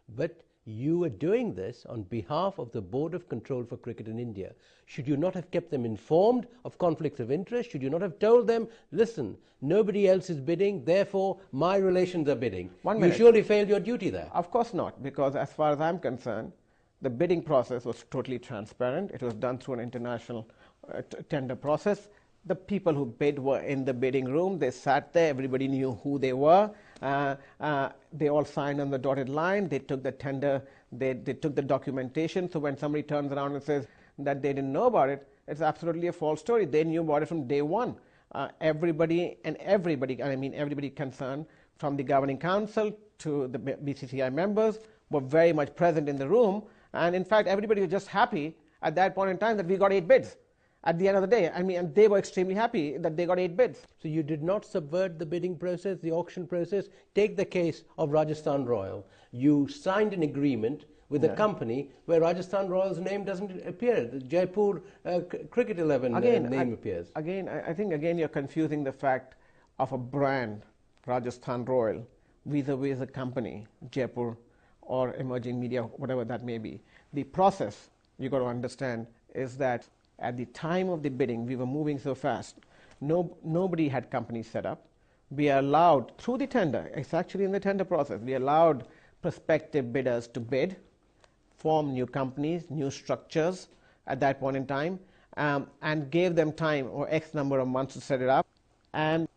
But you were doing this on behalf of the Board of Control for Cricket in India. Should you not have kept them informed of conflicts of interest? Should you not have told them, listen, nobody else is bidding, therefore my relations are bidding? You surely failed your duty there. Of course not, because as far as I'm concerned, the bidding process was totally transparent. It was done through an international tender process. The people who bid were in the bidding room. They sat there. Everybody knew who they were. They all signed on the dotted line. They took the tender. They took the documentation. So when somebody turns around and says that they didn't know about it, it's absolutely a false story. They knew about it from day one. Everybody, I mean everybody concerned, from the governing council to the BCCI members, were very much present in the room. And in fact, everybody was just happy at that point in time that we got 8 bids. At the end of the day, I mean, and they were extremely happy that they got 8 bids. So you did not subvert the bidding process, the auction process. Take the case of Rajasthan Royal. You signed an agreement with a company where Rajasthan Royal's name doesn't appear. The Jaipur Cricket 11 name appears. Again, I think you're confusing the fact of a brand, Rajasthan Royal, vis-a-vis a company, Jaipur or Emerging Media, whatever that may be. The process, you got to understand, is that at the time of the bidding, we were moving so fast. Nobody had companies set up. We allowed, through the tender, it's actually in the tender process, we allowed prospective bidders to bid, form new companies, new structures at that point in time, and gave them time or X number of months to set it up and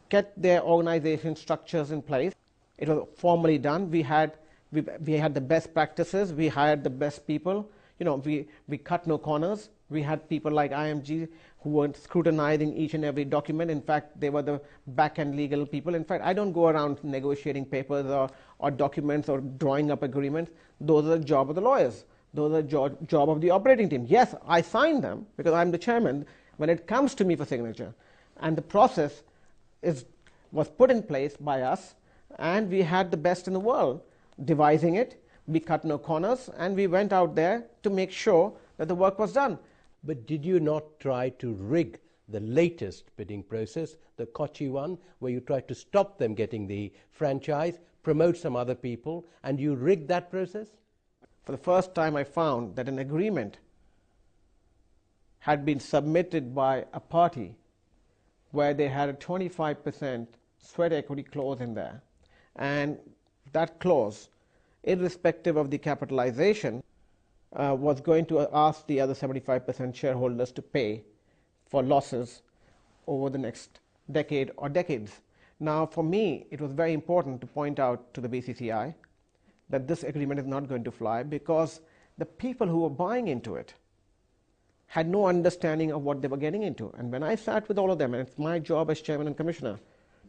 get their organization structures in place. It was formally done. We had the best practices. We hired the best people. You know, we cut no corners. We had people like IMG who were scrutinizing each and every document. In fact, they were the back-end legal people. In fact, I don't go around negotiating papers or documents or drawing up agreements. Those are the job of the lawyers. Those are the job of the operating team. Yes, I sign them because I'm the chairman when it comes to me for signature. And the process was put in place by us, and we had the best in the world devising it. We cut no corners, and we went out there to make sure that the work was done. But did you not try to rig the latest bidding process, the Kochi one, where you tried to stop them getting the franchise, promote some other people, and you rigged that process? For the first time, I found that an agreement had been submitted by a party where they had a 25% sweat equity clause in there. And that clause, irrespective of the capitalization, was going to ask the other 75% shareholders to pay for losses over the next decade or decades. Now, for me, it was very important to point out to the BCCI that this agreement is not going to fly because the people who were buying into it had no understanding of what they were getting into. And when I sat with all of them, and it's my job as chairman and commissioner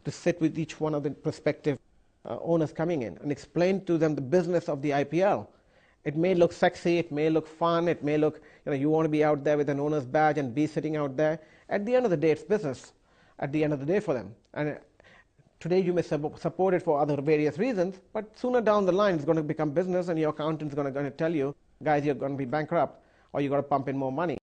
to sit with each one of the prospective owners coming in and explain to them the business of the IPL. It may look sexy, it may look fun, it may look, you want to be out there with an owner's badge and be sitting out there. At the end of the day, it's business. At the end of the day for them. And today you may support it for other various reasons, but sooner down the line it's going to become business and your accountant's going to tell you, guys, you're going to be bankrupt or you've got to pump in more money.